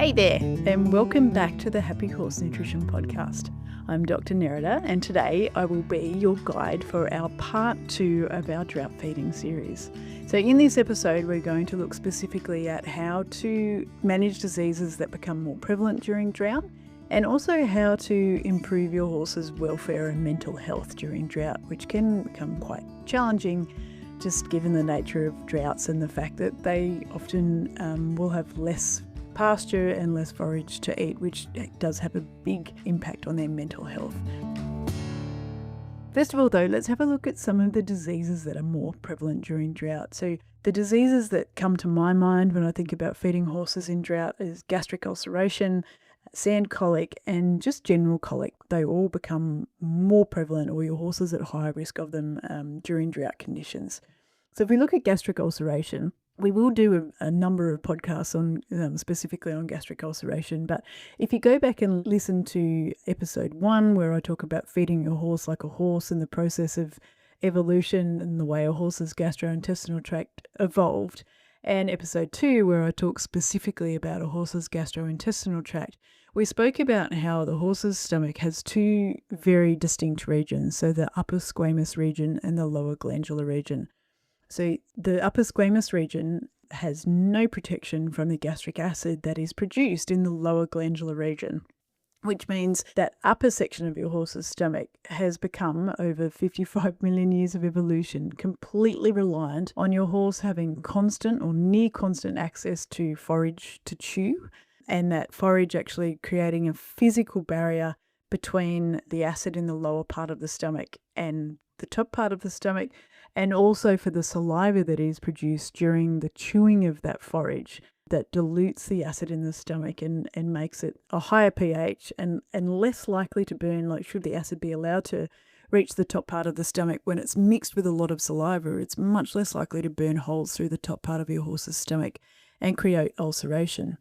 Hey there, and welcome back to the Happy Horse Nutrition Podcast. I'm Dr. Nerida, and today I will be your guide for our part 2 of our drought feeding series. So in this episode, we're going to look specifically at how to manage diseases that become more prevalent during drought, and also how to improve your horse's welfare and mental health during drought, which can become quite challenging just given the nature of droughts and the fact that they often will have less pasture and less forage to eat, which does have a big impact on their mental health. First of all though, let's have a look at some of the diseases that are more prevalent during drought. So the diseases that come to my mind when I think about feeding horses in drought is gastric ulceration, sand colic, and just general colic. They all become more prevalent, or your horse is at higher risk of them during drought conditions. So if we look at gastric ulceration, we will do a number of podcasts on specifically on gastric ulceration, but if you go back and listen to episode 1, where I talk about feeding your horse like a horse and the process of evolution and the way a horse's gastrointestinal tract evolved, and episode 2, where I talk specifically about a horse's gastrointestinal tract, we spoke about how the horse's stomach has 2 very distinct regions, so the upper squamous region and the lower glandular region. So the upper squamous region has no protection from the gastric acid that is produced in the lower glandular region, which means that upper section of your horse's stomach has become, over 55 million years of evolution, completely reliant on your horse having constant or near constant access to forage to chew, and that forage actually creating a physical barrier between the acid in the lower part of the stomach and the top part of the stomach, and also for the saliva that is produced during the chewing of that forage that dilutes the acid in the stomach and makes it a higher pH and less likely to burn. Like, should the acid be allowed to reach the top part of the stomach, when it's mixed with a lot of saliva, it's much less likely to burn holes through the top part of your horse's stomach and create ulceration.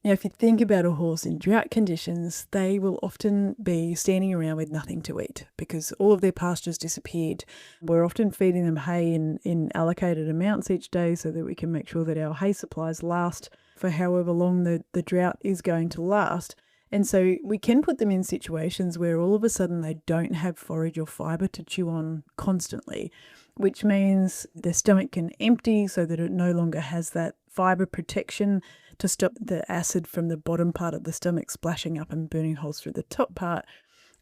Now, if you think about a horse in drought conditions, they will often be standing around with nothing to eat because all of their pasture's disappeared. We're often feeding them hay in allocated amounts each day so that we can make sure that our hay supplies last for however long the drought is going to last. And so we can put them in situations where all of a sudden they don't have forage or fibre to chew on constantly, which means their stomach can empty so that it no longer has that fibre protection to stop the acid from the bottom part of the stomach splashing up and burning holes through the top part.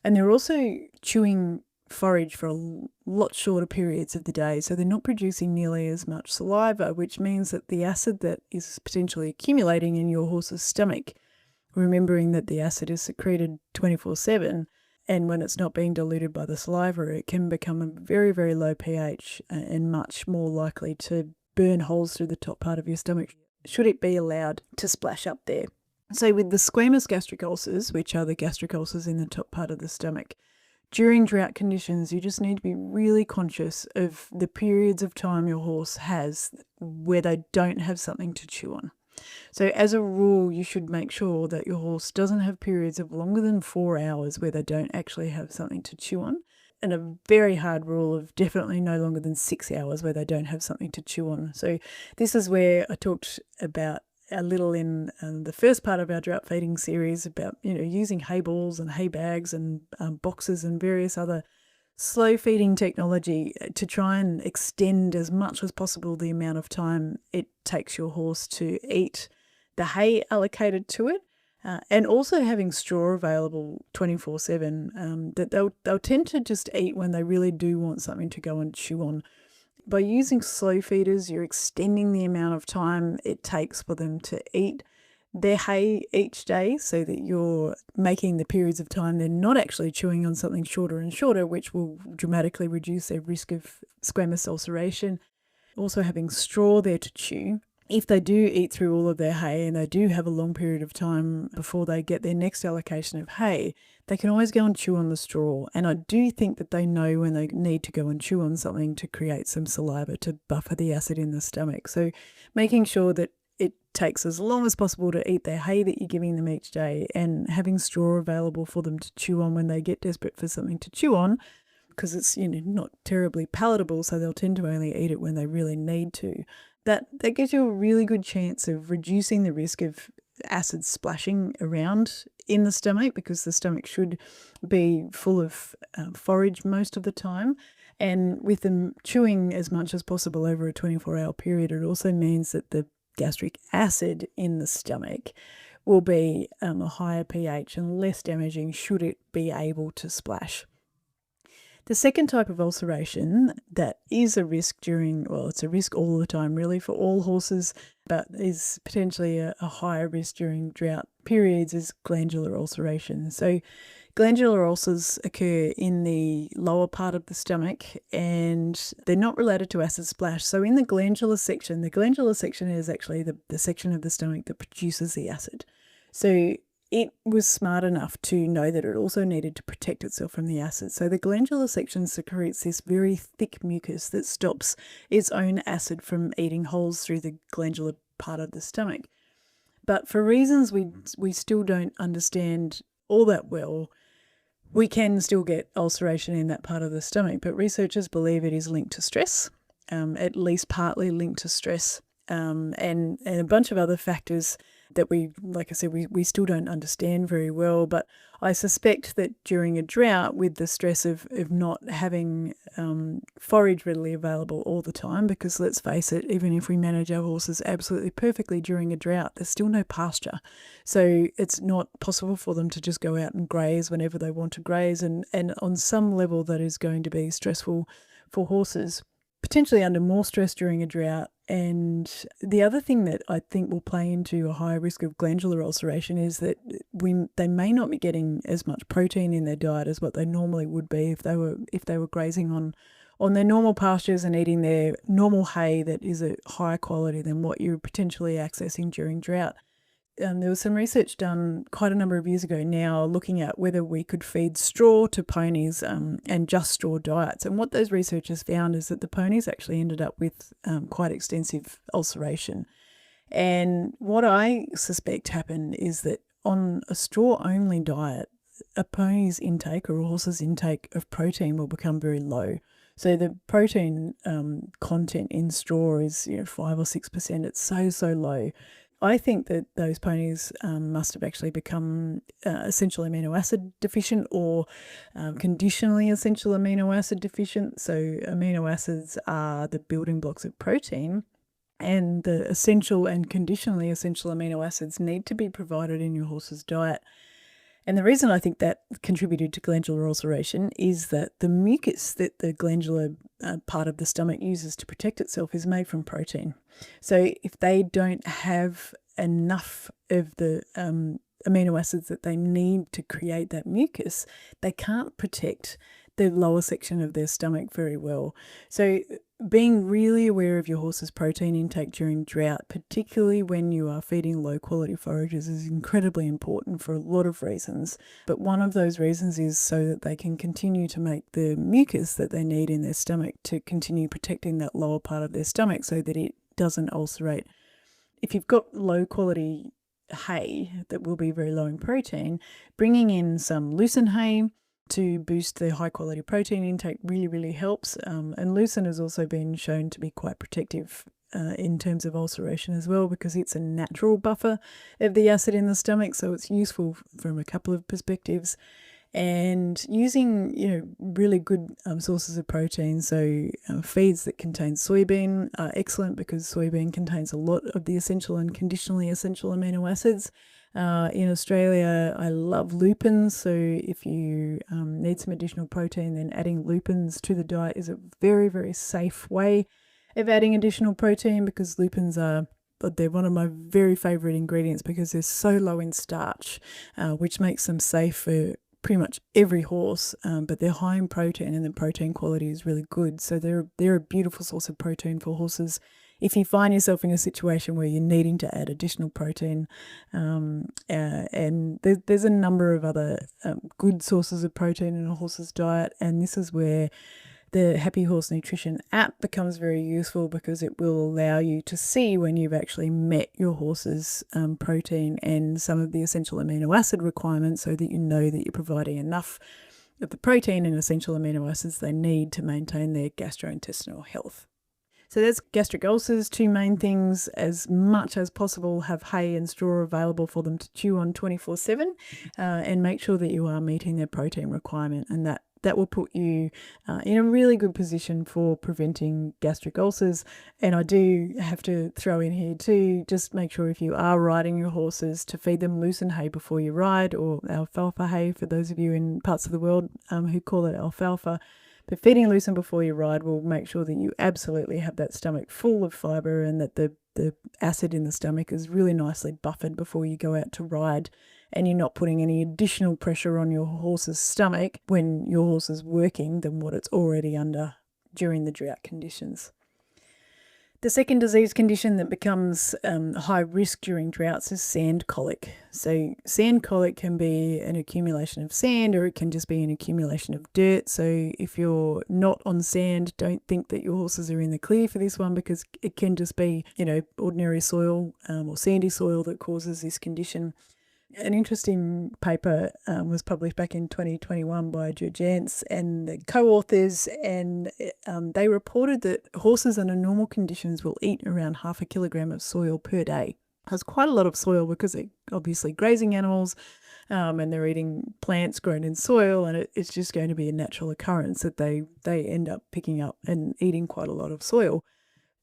And they're also chewing forage for a lot shorter periods of the day, so they're not producing nearly as much saliva, which means that the acid that is potentially accumulating in your horse's stomach, remembering that the acid is secreted 24/7, and when it's not being diluted by the saliva, it can become a very, very low pH and much more likely to burn holes through the top part of your stomach, should it be allowed to splash up there. So with the squamous gastric ulcers, which are the gastric ulcers in the top part of the stomach, during drought conditions, you just need to be really conscious of the periods of time your horse has where they don't have something to chew on. So as a rule, you should make sure that your horse doesn't have periods of longer than 4 hours where they don't actually have something to chew on. And a very hard rule of definitely no longer than 6 hours where they don't have something to chew on. So this is where I talked about a little in the first part of our drought feeding series about, using hay balls and hay bags and boxes and various other slow feeding technology to try and extend as much as possible the amount of time it takes your horse to eat the hay allocated to it. And also having straw available 24/7, that they'll tend to just eat when they really do want something to go and chew on. By using slow feeders, you're extending the amount of time it takes for them to eat their hay each day, so that you're making the periods of time they're not actually chewing on something shorter and shorter, which will dramatically reduce their risk of squamous ulceration. Also having straw there to chew. If they do eat through all of their hay and they do have a long period of time before they get their next allocation of hay, they can always go and chew on the straw. And I do think that they know when they need to go and chew on something to create some saliva to buffer the acid in the stomach. So making sure that it takes as long as possible to eat their hay that you're giving them each day, and having straw available for them to chew on when they get desperate for something to chew on, because it's not terribly palatable, so they'll tend to only eat it when they really need to. That gives you a really good chance of reducing the risk of acid splashing around in the stomach, because the stomach should be full of forage most of the time. And with them chewing as much as possible over a 24-hour period, it also means that the gastric acid in the stomach will be a higher pH and less damaging should it be able to splash. The second type of ulceration that is a risk it's a risk all the time really for all horses, but is potentially a higher risk during drought periods, is glandular ulceration. So glandular ulcers occur in the lower part of the stomach and they're not related to acid splash. So in the glandular section is actually the section of the stomach that produces the acid. So it was smart enough to know that it also needed to protect itself from the acid. So the glandular section secretes this very thick mucus that stops its own acid from eating holes through the glandular part of the stomach. But for reasons we still don't understand all that well, we can still get ulceration in that part of the stomach. But researchers believe it is linked to stress, at least partly linked to stress, and a bunch of other factors that we still don't understand very well. But I suspect that during a drought, with the stress of not having forage readily available all the time, because let's face it, even if we manage our horses absolutely perfectly during a drought, there's still no pasture. So it's not possible for them to just go out and graze whenever they want to graze. And on some level that is going to be stressful for horses, potentially under more stress during a drought. And the other thing that I think will play into a higher risk of glandular ulceration is that they may not be getting as much protein in their diet as what they normally would be if they were grazing on their normal pastures and eating their normal hay that is a higher quality than what you're potentially accessing during drought. There was some research done quite a number of years ago now looking at whether we could feed straw to ponies and just straw diets. And what those researchers found is that the ponies actually ended up with quite extensive ulceration. And what I suspect happened is that on a straw-only diet, a pony's intake or a horse's intake of protein will become very low. So the protein content in straw is 5 or 6%. It's so low. I think that those ponies must have actually become essential amino acid deficient or conditionally essential amino acid deficient. So amino acids are the building blocks of protein, and the essential and conditionally essential amino acids need to be provided in your horse's diet. And the reason I think that contributed to glandular ulceration is that the mucus that the glandular part of the stomach uses to protect itself is made from protein. So if they don't have enough of the amino acids that they need to create that mucus, they can't protect the lower section of their stomach very well. So being really aware of your horse's protein intake during drought, particularly when you are feeding low quality forages, is incredibly important for a lot of reasons. But one of those reasons is so that they can continue to make the mucus that they need in their stomach to continue protecting that lower part of their stomach so that it doesn't ulcerate. If you've got low quality hay that will be very low in protein, bringing in some lucerne hay to boost the high quality protein intake really helps. And lucerne has also been shown to be quite protective in terms of ulceration as well, because it's a natural buffer of the acid in the stomach. So it's useful from a couple of perspectives. And using really good sources of protein, so feeds that contain soybean are excellent, because soybean contains a lot of the essential and conditionally essential amino acids. In Australia, I love lupins, so if you need some additional protein, then adding lupins to the diet is a very safe way of adding additional protein, because lupins they're one of my very favourite ingredients because they're so low in starch, which makes them safe for pretty much every horse, but they're high in protein and the protein quality is really good. So they're a beautiful source of protein for horses. If you find yourself in a situation where you're needing to add additional protein, and there's a number of other good sources of protein in a horse's diet, and this is where the Happy Horse Nutrition app becomes very useful, because it will allow you to see when you've actually met your horse's protein and some of the essential amino acid requirements, so that you know that you're providing enough of the protein and essential amino acids they need to maintain their gastrointestinal health. So that's gastric ulcers, two main things. As much as possible, have hay and straw available for them to chew on 24/7, and make sure that you are meeting their protein requirement, and that will put you in a really good position for preventing gastric ulcers. And I do have to throw in here too, just make sure if you are riding your horses to feed them lucerne hay before you ride, or alfalfa hay for those of you in parts of the world who call it alfalfa. But feeding lucerne before you ride will make sure that you absolutely have that stomach full of fibre, and that the acid in the stomach is really nicely buffered before you go out to ride, and you're not putting any additional pressure on your horse's stomach when your horse is working than what it's already under during the drought conditions. The second disease condition that becomes high risk during droughts is sand colic. So sand colic can be an accumulation of sand, or it can just be an accumulation of dirt. So if you're not on sand, don't think that your horses are in the clear for this one, because it can just be, ordinary soil or sandy soil that causes this condition. An interesting paper was published back in 2021 by Jurjans and the co-authors, and they reported that horses under normal conditions will eat around 0.5 kilogram of soil per day. That's quite a lot of soil, because they're obviously grazing animals, and they're eating plants grown in soil, and it's just going to be a natural occurrence that they end up picking up and eating quite a lot of soil.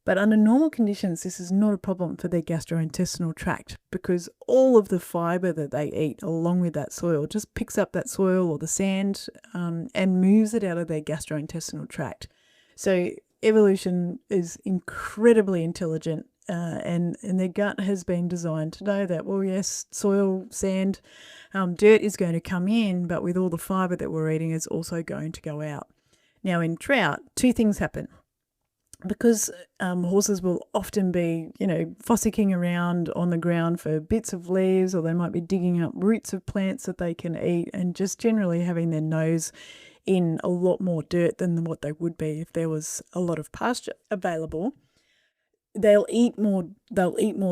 But under normal conditions, this is not a problem for their gastrointestinal tract, because all of the fibre that they eat along with that soil just picks up that soil or the sand and moves it out of their gastrointestinal tract. So evolution is incredibly intelligent, and their gut has been designed to know that, well, yes, soil, sand, dirt is going to come in, but with all the fibre that we're eating, it's also going to go out. Now in drought, two things happen. Because horses will often be, fossicking around on the ground for bits of leaves, or they might be digging up roots of plants that they can eat, and just generally having their nose in a lot more dirt than what they would be if there was a lot of pasture available. They'll eat more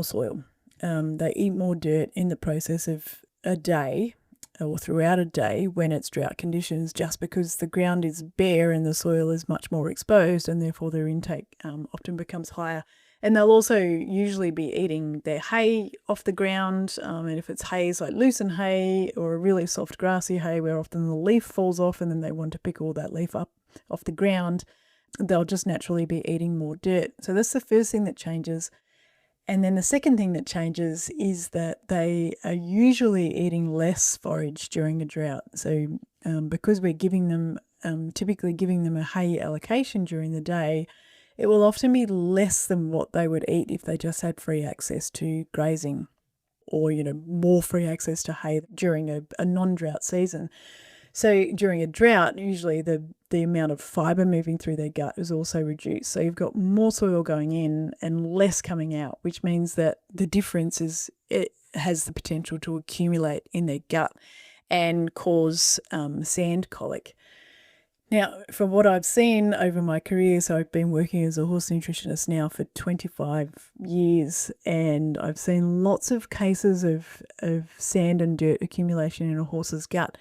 soil. They eat more dirt in the process of a day, or throughout a day when it's drought conditions, just because the ground is bare and the soil is much more exposed, and therefore their intake often becomes higher. And they'll also usually be eating their hay off the ground, and if it's hay, like lucerne hay or a really soft grassy hay where often the leaf falls off and then they want to pick all that leaf up off the ground, they'll just naturally be eating more dirt. So that's the first thing that changes. And then the second thing that changes is that they are usually eating less forage during a drought. So because we're typically giving them a hay allocation during the day, it will often be less than what they would eat if they just had free access to grazing, or, more free access to hay during a non-drought season. So during a drought, usually the amount of fibre moving through their gut is also reduced. So you've got more soil going in and less coming out, which means that the difference is it has the potential to accumulate in their gut and cause sand colic. Now, from what I've seen over my career, so I've been working as a horse nutritionist now for 25 years, and I've seen lots of cases of sand and dirt accumulation in a horse's gut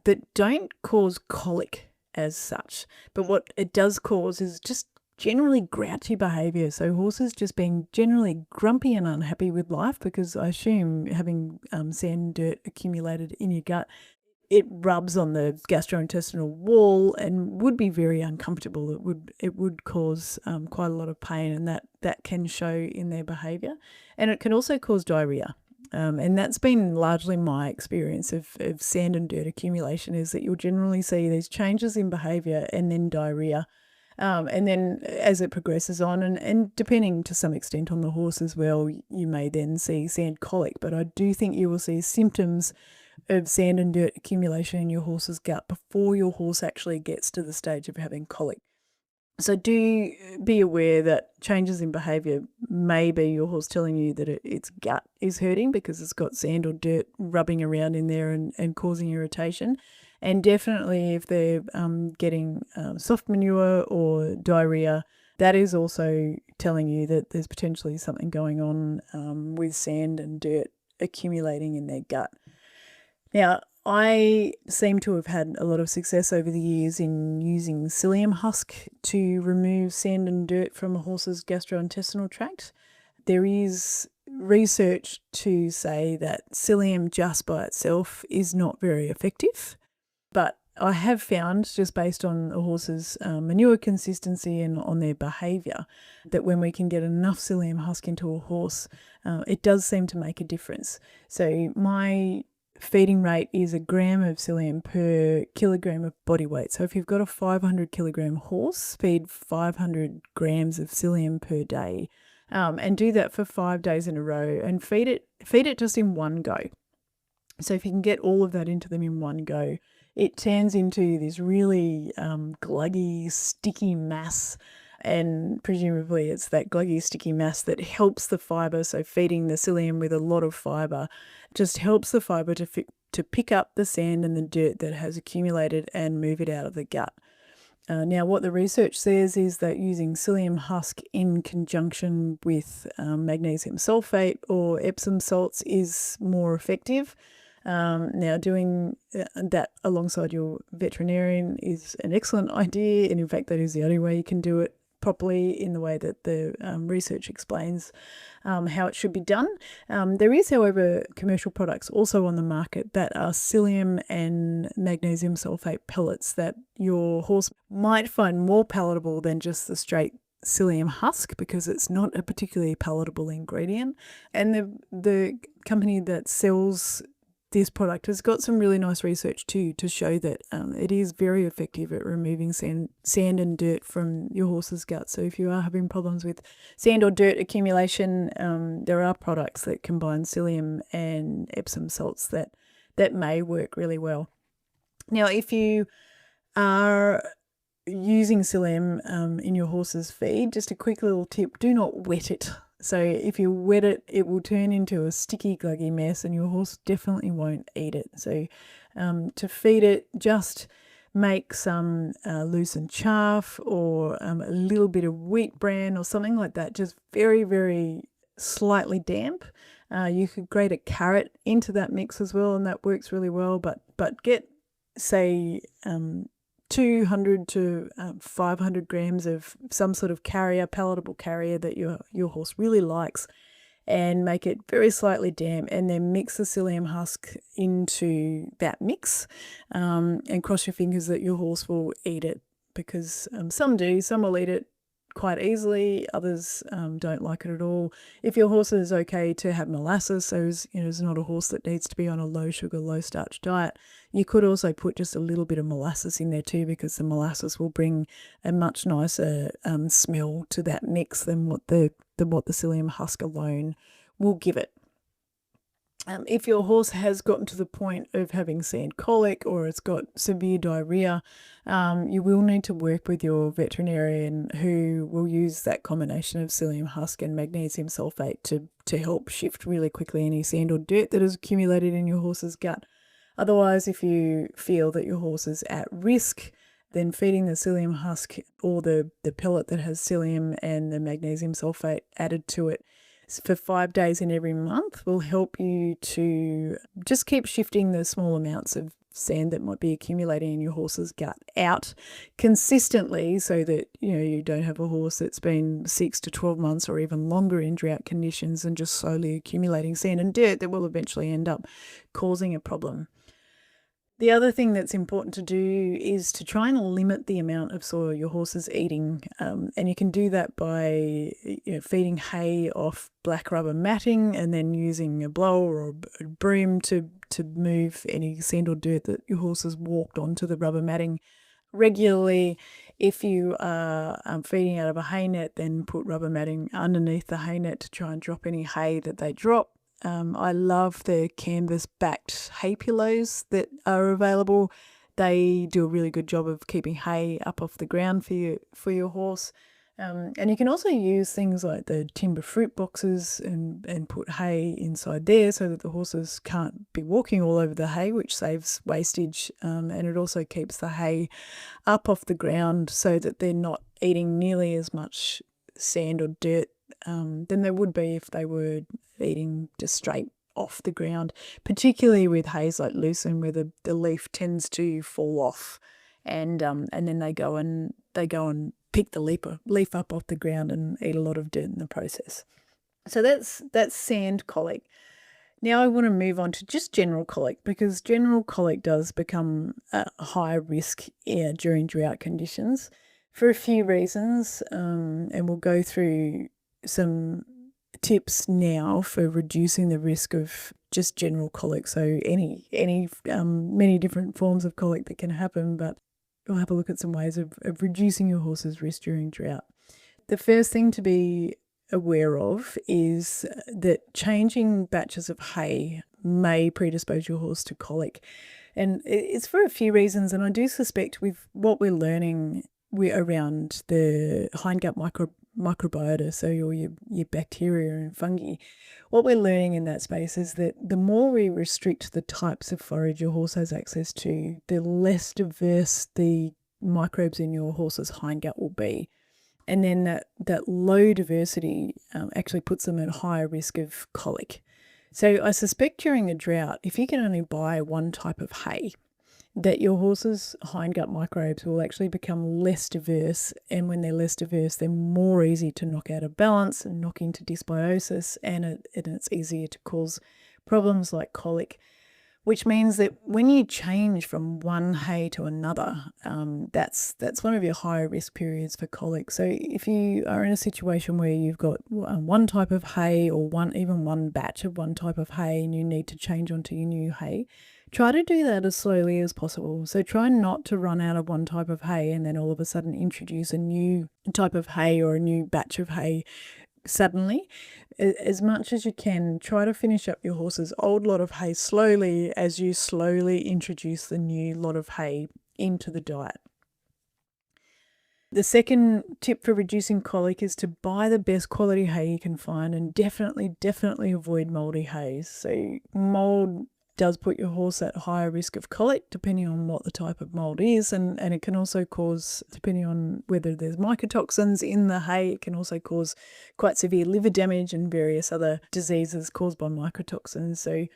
that don't cause colic as such. But what it does cause is just generally grouchy behaviour. So horses just being generally grumpy and unhappy with life, because I assume having sand and dirt accumulated in your gut, it rubs on the gastrointestinal wall and would be very uncomfortable. It would cause quite a lot of pain, and that can show in their behaviour. And it can also cause diarrhoea. And that's been largely my experience of sand and dirt accumulation, is that you'll generally see these changes in behaviour and then diarrhoea. And then as it progresses on, and depending to some extent on the horse as well, you may then see sand colic. But I do think you will see symptoms of sand and dirt accumulation in your horse's gut before your horse actually gets to the stage of having colic. So do be aware that changes in behaviour may be your horse telling you that its gut is hurting because it's got sand or dirt rubbing around in there and causing irritation. And definitely if they're getting soft manure or diarrhoea, that is also telling you that there's potentially something going on with sand and dirt accumulating in their gut. Now, I seem to have had a lot of success over the years in using psyllium husk to remove sand and dirt from a horse's gastrointestinal tract. There is research to say that psyllium just by itself is not very effective, but I have found, just based on a horse's manure consistency and on their behaviour, that when we can get enough psyllium husk into a horse, it does seem to make a difference. So my feeding rate is 1 gram of psyllium per kilogram of body weight. So if you've got a 500 kilogram horse, feed 500 grams of psyllium per day, and do that for 5 days in a row, and feed it just in one go. So if you can get all of that into them in one go, it turns into this really gluggy, sticky mass. And presumably it's that gluggy, sticky mass that helps the fibre. So feeding the psyllium with a lot of fibre just helps the fibre to pick up the sand and the dirt that has accumulated and move it out of the gut. Now, what the research says is that using psyllium husk in conjunction with magnesium sulfate or Epsom salts is more effective. Now, doing that alongside your veterinarian is an excellent idea, and in fact, that is the only way you can do it properly in the way that the research explains how it should be done. There is, however, commercial products also on the market that are psyllium and magnesium sulfate pellets that your horse might find more palatable than just the straight psyllium husk, because it's not a particularly palatable ingredient. And the company that sells this product has got some really nice research too to show that it is very effective at removing sand and dirt from your horse's gut. So if you are having problems with sand or dirt accumulation, there are products that combine psyllium and Epsom salts that may work really well. Now, if you are using psyllium in your horse's feed, just a quick little tip: do not wet it. So if you wet it, it will turn into a sticky, gluggy mess, and your horse definitely won't eat it. So to feed it, just make some loosened chaff or a little bit of wheat bran or something like that, just very, very slightly damp. You could grate a carrot into that mix as well, and that works really well. But get, say, 200 to 500 grams of some sort of carrier, palatable carrier that your horse really likes, and make it very slightly damp, and then mix the psyllium husk into that mix, and cross your fingers that your horse will eat it, because some will eat it quite easily, others don't like it at all. If your horse is okay to have molasses, so is not a horse that needs to be on a low sugar, low starch diet, you could also put just a little bit of molasses in there too, because the molasses will bring a much nicer smell to that mix than what the psyllium husk alone will give it. If your horse has gotten to the point of having sand colic, or it's got severe diarrhea, you will need to work with your veterinarian, who will use that combination of psyllium husk and magnesium sulfate to help shift really quickly any sand or dirt that has accumulated in your horse's gut. Otherwise, if you feel that your horse is at risk, then feeding the psyllium husk or the pellet that has psyllium and the magnesium sulfate added to it for 5 days in every month will help you to just keep shifting the small amounts of sand that might be accumulating in your horse's gut out consistently, so that you don't have a horse that's been 6 to 12 months or even longer in drought conditions and just slowly accumulating sand and dirt that will eventually end up causing a problem. The other thing that's important to do is to try and limit the amount of soil your horse is eating, and you can do that by feeding hay off black rubber matting, and then using a blower or a broom to move any sand or dirt that your horse has walked onto the rubber matting regularly. If you are feeding out of a hay net, then put rubber matting underneath the hay net to try and drop any hay that they drop. I love the canvas-backed hay pillows that are available. They do a really good job of keeping hay up off the ground for your horse. And you can also use things like the timber fruit boxes and put hay inside there, so that the horses can't be walking all over the hay, which saves wastage. And it also keeps the hay up off the ground, so that they're not eating nearly as much sand or dirt than they would be if they were eating just straight off the ground, particularly with hays like lucerne, where the leaf tends to fall off, and then they go and pick the leaf up off the ground and eat a lot of dirt in the process. So that's sand colic. Now I want to move on to just general colic, because general colic does become a higher risk during drought conditions for a few reasons, and we'll go through some tips now for reducing the risk of just general colic. So many different forms of colic that can happen, but we'll have a look at some ways of reducing your horse's risk during drought. The first thing to be aware of is that changing batches of hay may predispose your horse to colic, and it's for a few reasons. And I do suspect with what we're learning around the hindgut microbiota, so your bacteria and fungi, what we're learning in that space is that the more we restrict the types of forage your horse has access to, the less diverse the microbes in your horse's hindgut will be. And then that low diversity actually puts them at higher risk of colic. So I suspect during a drought, if you can only buy one type of hay, that your horse's hindgut microbes will actually become less diverse. And when they're less diverse, they're more easy to knock out of balance and knock into dysbiosis, and it's easier to cause problems like colic. Which means that when you change from one hay to another, that's one of your higher risk periods for colic. So if you are in a situation where you've got one type of hay, or even one batch of one type of hay, and you need to change onto your new hay, try to do that as slowly as possible. So try not to run out of one type of hay and then all of a sudden introduce a new type of hay or a new batch of hay suddenly. As much as you can, try to finish up your horse's old lot of hay slowly as you slowly introduce the new lot of hay into the diet. The second tip for reducing colic is to buy the best quality hay you can find, and definitely avoid mouldy hays. So mould does put your horse at higher risk of colic depending on what the type of mould is, and it can also cause, depending on whether there's mycotoxins in the hay, it can also cause quite severe liver damage and various other diseases caused by mycotoxins. So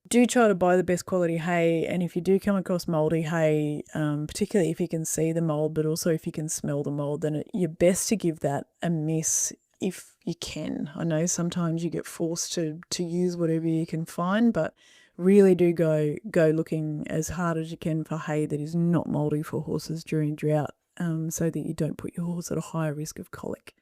do try to buy the best quality hay, and if you do come across mouldy hay, particularly if you can see the mould but also if you can smell the mould, then you're best to give that a miss if you can. I know sometimes you get forced to use whatever you can find, but really do go looking as hard as you can for hay that is not mouldy for horses during drought, so that you don't put your horse at a higher risk of colic.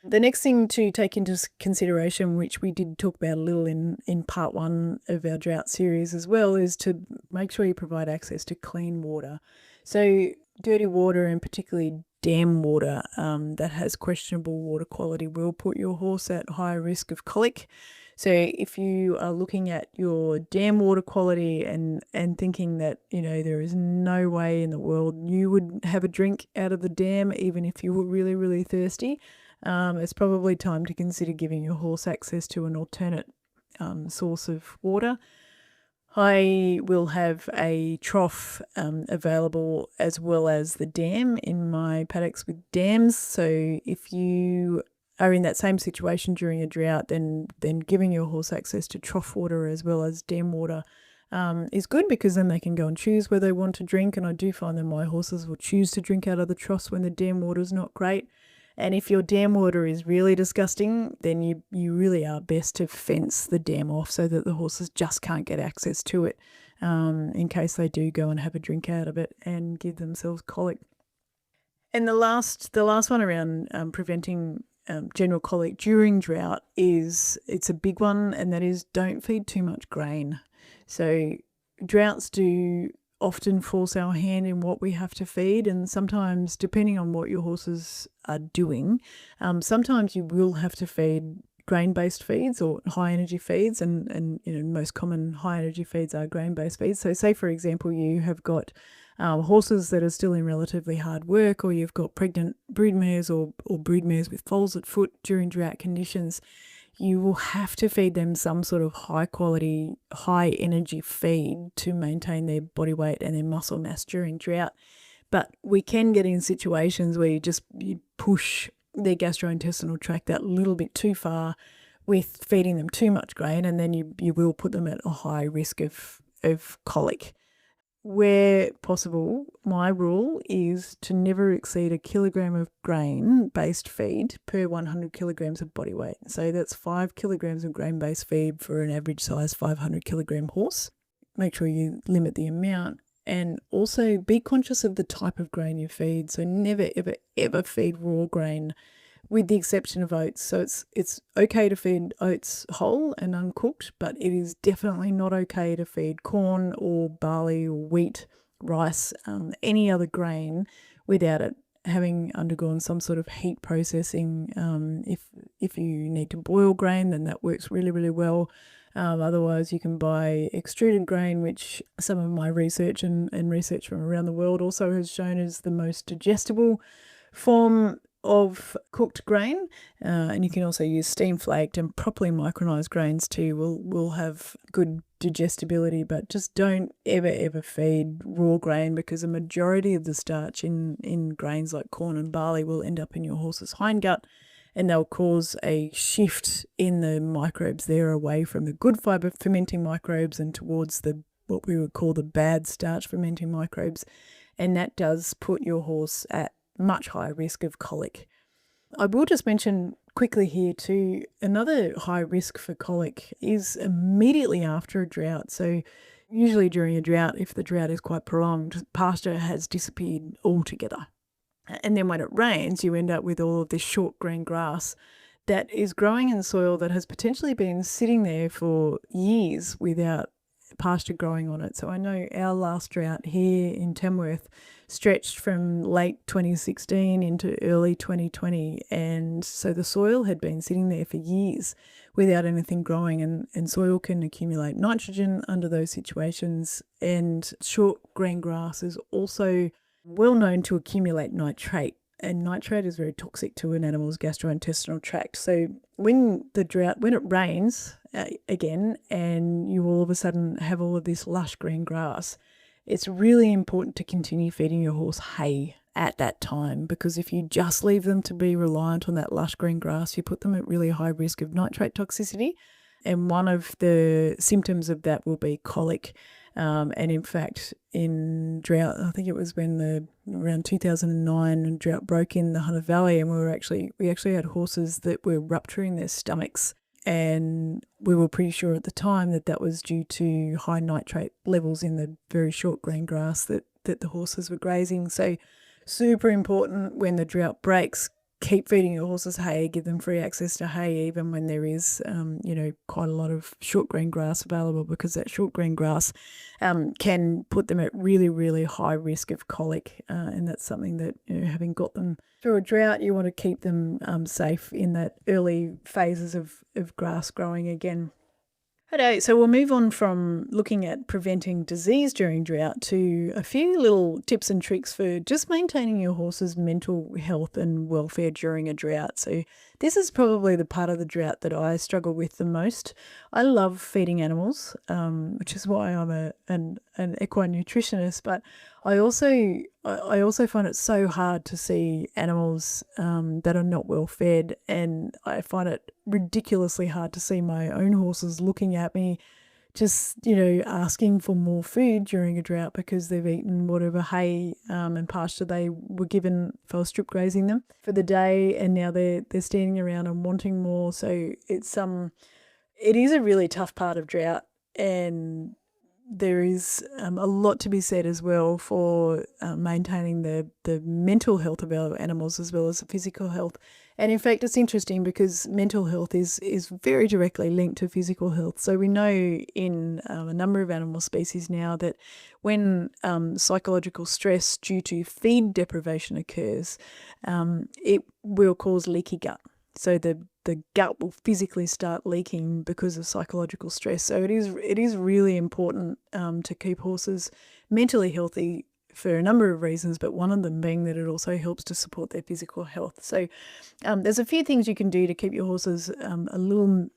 The next thing to take into consideration, which we did talk about a little in part 1 of our drought series as well, is to make sure you provide access to clean water. So dirty water, and particularly dam water that has questionable water quality, will put your horse at higher risk of colic. So if you are looking at your dam water quality and thinking that, there is no way in the world you would have a drink out of the dam, even if you were really, really thirsty, it's probably time to consider giving your horse access to an alternate source of water. I will have a trough available as well as the dam in my paddocks with dams. So if you are in that same situation during a drought, then giving your horse access to trough water as well as dam water is good, because then they can go and choose where they want to drink. And I do find that my horses will choose to drink out of the troughs when the dam water is not great. And if your dam water is really disgusting, then you really are best to fence the dam off so that the horses just can't get access to it, in case they do go and have a drink out of it and give themselves colic. And the last one around preventing general colic during drought it's a big one, and that is don't feed too much grain. So droughts do often force our hand in what we have to feed, and sometimes, depending on what your horses are doing, sometimes you will have to feed grain-based feeds or high-energy feeds, and most common high-energy feeds are grain-based feeds. So say, for example, you have got horses that are still in relatively hard work, or you've got pregnant broodmares or broodmares with foals at foot during drought conditions, you will have to feed them some sort of high quality, high energy feed to maintain their body weight and their muscle mass during drought. But we can get in situations where you push their gastrointestinal tract that little bit too far with feeding them too much grain, and then you will put them at a high risk of colic. Where possible, my rule is to never exceed a kilogram of grain-based feed per 100 kilograms of body weight. So that's 5 kilograms of grain-based feed for an average size 500 kilogram horse. Make sure you limit the amount, and also be conscious of the type of grain you feed. So never, ever, ever feed raw grain, with the exception of oats. So it's okay to feed oats whole and uncooked, but it is definitely not okay to feed corn or barley or wheat, rice, any other grain without it having undergone some sort of heat processing. If you need to boil grain, then that works really, really well. Otherwise, you can buy extruded grain, which some of my research and research from around the world also has shown is the most digestible form of cooked grain, and you can also use steam flaked and properly micronized grains too. Will have good digestibility, but just don't ever feed raw grain, because a majority of the starch in grains like corn and barley will end up in your horse's hindgut, and they'll cause a shift in the microbes there away from the good fiber fermenting microbes and towards the what we would call the bad starch fermenting microbes, and that does put your horse at much higher risk of colic. I will just mention quickly here too, another high risk for colic is immediately after a drought. So usually during a drought, if the drought is quite prolonged, pasture has disappeared altogether. And then when it rains, you end up with all of this short green grass that is growing in soil that has potentially been sitting there for years without pasture growing on it. So I know our last drought here in Tamworth stretched from late 2016 into early 2020, and so the soil had been sitting there for years without anything growing, and soil can accumulate nitrogen under those situations, and short green grass is also well known to accumulate nitrate, and nitrate is very toxic to an animal's gastrointestinal tract. So when it rains again, and you all of a sudden have all of this lush green grass, it's really important to continue feeding your horse hay at that time, because if you just leave them to be reliant on that lush green grass, you put them at really high risk of nitrate toxicity. And one of the symptoms of that will be colic. And in fact, in drought, I think it was when around 2009 drought broke in the Hunter Valley, and we actually had horses that were rupturing their stomachs, and we were pretty sure at the time that was due to high nitrate levels in the very short green grass that the horses were grazing. So super important when the drought breaks, keep feeding your horses hay, give them free access to hay even when there is, quite a lot of short green grass available, because that short green grass can put them at really, really high risk of colic. And that's something that, having got them through a drought, you want to keep them safe in that early phases of grass growing again. Okay, so we'll move on from looking at preventing disease during drought to a few little tips and tricks for just maintaining your horse's mental health and welfare during a drought. So this is probably the part of the drought that I struggle with the most. I love feeding animals, which is why I'm an equine nutritionist, but I also find it so hard to see animals that are not well fed, and I find it ridiculously hard to see my own horses looking at me just, asking for more food during a drought because they've eaten whatever hay and pasture they were given if I was strip grazing them for the day, and now they're standing around and wanting more. So it is a really tough part of drought, and there is a lot to be said as well for maintaining the mental health of our animals as well as the physical health. And in fact, it's interesting because mental health is very directly linked to physical health. So we know in a number of animal species now that when psychological stress due to feed deprivation occurs, it will cause leaky gut. So the gut will physically start leaking because of psychological stress. So it is really important to keep horses mentally healthy for a number of reasons, but one of them being that it also helps to support their physical health. So there's a few things you can do to keep your horses a little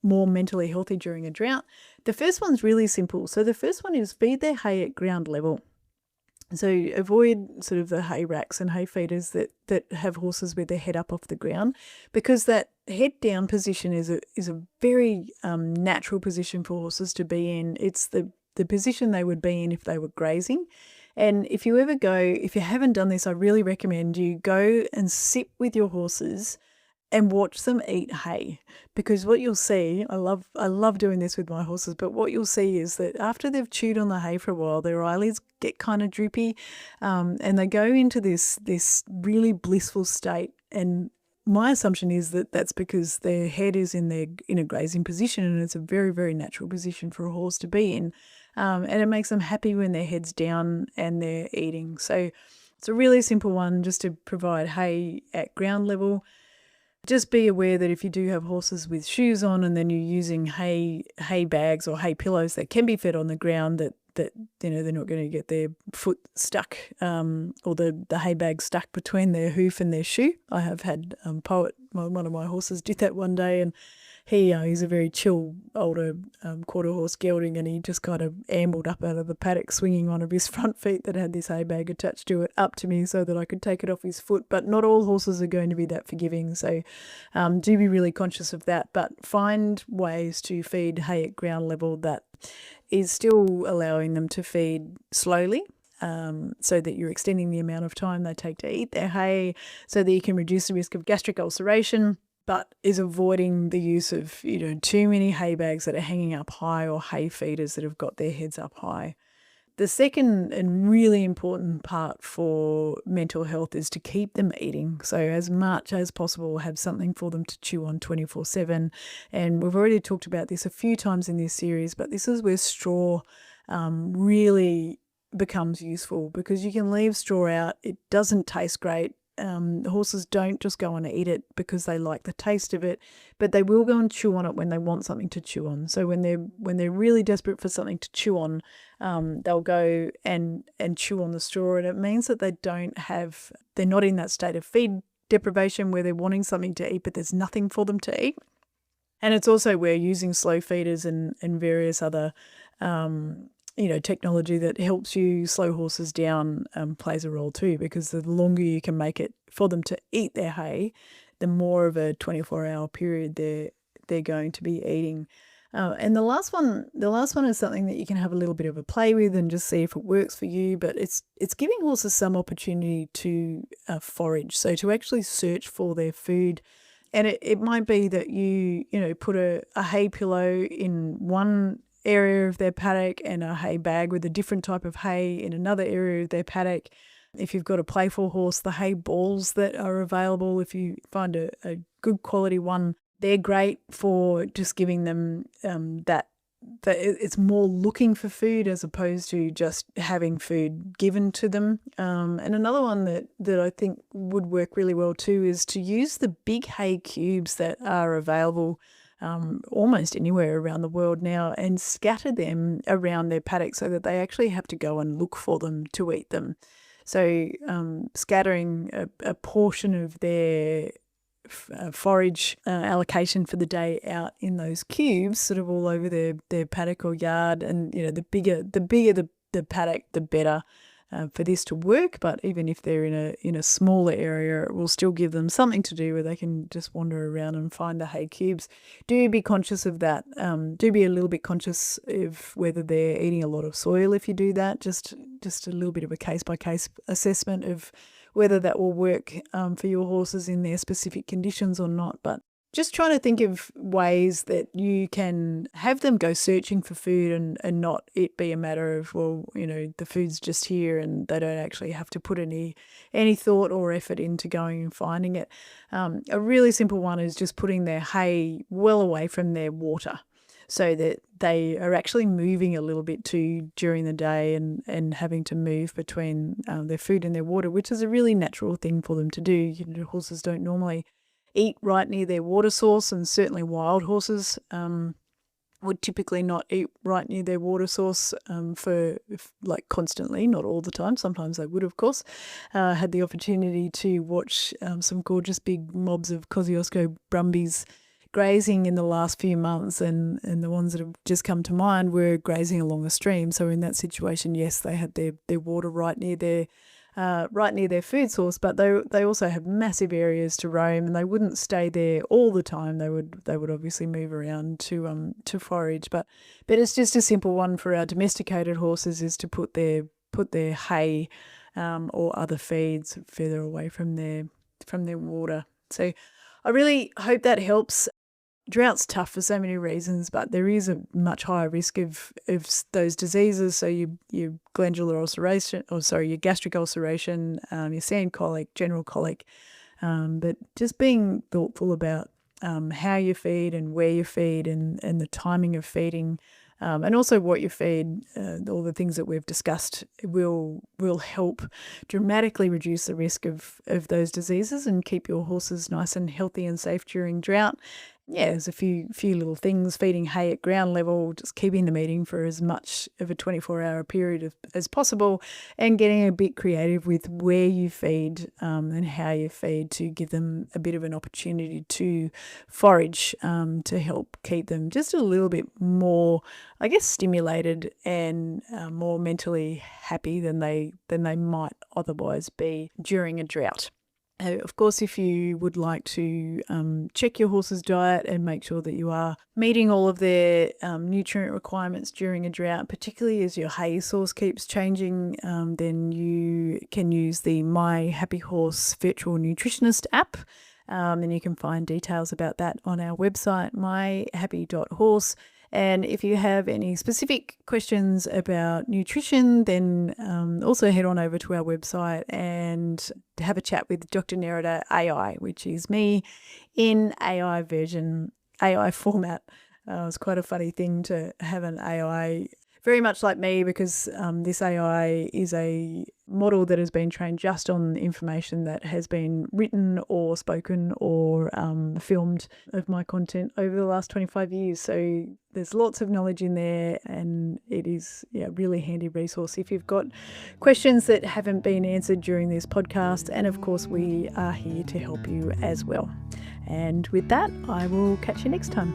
more mentally healthy during a drought. The first one's really simple. So the first one is feed their hay at ground level. So avoid sort of the hay racks and hay feeders that have horses with their head up off the ground, because that head down position is a very natural position for horses to be in. It's the position they would be in if they were grazing. And if you haven't done this, I really recommend you go and sit with your horses and watch them eat hay, because what you'll see, I love doing this with my horses, but what you'll see is that after they've chewed on the hay for a while, their eyelids get kind of droopy, and they go into this really blissful state. And my assumption is that that's because their head is in a grazing position, and it's a very, very natural position for a horse to be in, and it makes them happy when their head's down and they're eating. So it's a really simple one, just to provide hay at ground level. Just be aware that if you do have horses with shoes on and then you're using hay bags or hay pillows that can be fed on the ground, that they're not going to get their foot stuck, or the hay bag stuck between their hoof and their shoe. I have had Poet, one of my horses, did that one day, and he's a very chill older quarter horse gelding, and he just kind of ambled up out of the paddock swinging one of his front feet that had this hay bag attached to it up to me so that I could take it off his foot. But not all horses are going to be that forgiving, so do be really conscious of that. But find ways to feed hay at ground level that is still allowing them to feed slowly, so that you're extending the amount of time they take to eat their hay, so that you can reduce the risk of gastric ulceration, but is avoiding the use of too many hay bags that are hanging up high, or hay feeders that have got their heads up high. The second and really important part for mental health is to keep them eating. So as much as possible, have something for them to chew on 24/7. And we've already talked about this a few times in this series, but this is where straw really becomes useful, because you can leave straw out. It doesn't taste great. The horses don't just go and eat it because they like the taste of it, but they will go and chew on it when they want something to chew on. So when they're really desperate for something to chew on, they'll go and chew on the straw, and it means that they're not in that state of feed deprivation where they're wanting something to eat but there's nothing for them to eat. And it's also where using slow feeders and various other technology that helps you slow horses down plays a role too, because the longer you can make it for them to eat their hay, the more of a 24-hour period they're going to be eating. And the last one is something that you can have a little bit of a play with and just see if it works for you. But it's giving horses some opportunity to forage, so to actually search for their food. And it might be that you put a hay pillow in one area of their paddock and a hay bag with a different type of hay in another area of their paddock. If you've got a playful horse, the hay balls that are available, if you find a good quality one, they're great for just giving them that it's more looking for food as opposed to just having food given to them. And another one that I think would work really well too is to use the big hay cubes that are available almost anywhere around the world now, and scatter them around their paddock so that they actually have to go and look for them to eat them. So scattering a portion of their forage allocation for the day out in those cubes, sort of all over their paddock or yard, and the bigger the paddock, the better for this to work. But even if they're in a smaller area, it will still give them something to do where they can just wander around and find the hay cubes. Do be conscious of that. Do be a little bit conscious of whether they're eating a lot of soil if you do that. Just a little bit of a case-by-case assessment of whether that will work for your horses in their specific conditions or not. But just trying to think of ways that you can have them go searching for food and not it be a matter of, the food's just here and they don't actually have to put any thought or effort into going and finding it. A really simple one is just putting their hay well away from their water, so that they are actually moving a little bit too during the day and having to move between their food and their water, which is a really natural thing for them to do. Horses don't normally eat right near their water source, and certainly wild horses would typically not eat right near their water source constantly, not all the time. Sometimes they would, of course. Had the opportunity to watch some gorgeous big mobs of Kosciuszko brumbies grazing in the last few months, and the ones that have just come to mind were grazing along a stream. So in that situation, yes, they had their water right near right near their food source, but they also have massive areas to roam, and they wouldn't stay there all the time. They would obviously move around to forage, but it's just a simple one for our domesticated horses, is to put their hay or other feeds further away from their water. So I really hope that helps. Drought's tough for so many reasons, but there is a much higher risk of those diseases. So your glandular ulceration, your gastric ulceration, your sand colic, general colic. But just being thoughtful about how you feed and where you feed and the timing of feeding, and also what you feed, all the things that we've discussed will help dramatically reduce the risk of those diseases and keep your horses nice and healthy and safe during drought. Yeah, there's a few little things: feeding hay at ground level, just keeping them eating for as much of a 24-hour period as possible, and getting a bit creative with where you feed and how you feed to give them a bit of an opportunity to forage, to help keep them just a little bit more, I guess, stimulated and more mentally happy than they might otherwise be during a drought. Of course, if you would like to check your horse's diet and make sure that you are meeting all of their nutrient requirements during a drought, particularly as your hay source keeps changing, then you can use the My Happy Horse Virtual Nutritionist app. And you can find details about that on our website, myhappy.horse. And if you have any specific questions about nutrition, then also head on over to our website and have a chat with Dr. Nerida AI, which is me in AI format. It's quite a funny thing to have an AI very much like me, because this AI is a model that has been trained just on information that has been written or spoken or filmed of my content over the last 25 years. So there's lots of knowledge in there, and it is a really handy resource if you've got questions that haven't been answered during this podcast. And of course, we are here to help you as well. And with that, I will catch you next time.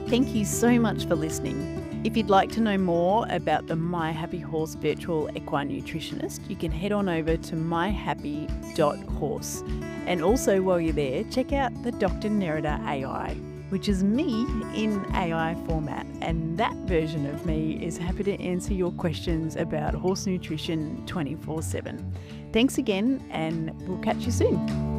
Thank you so much for listening. If you'd like to know more about the My Happy Horse Virtual Equine Nutritionist, you can head on over to myhappy.horse. And also, while you're there, check out the Dr. Nerida AI, which is me in AI format. And that version of me is happy to answer your questions about horse nutrition 24/7. Thanks again, and we'll catch you soon.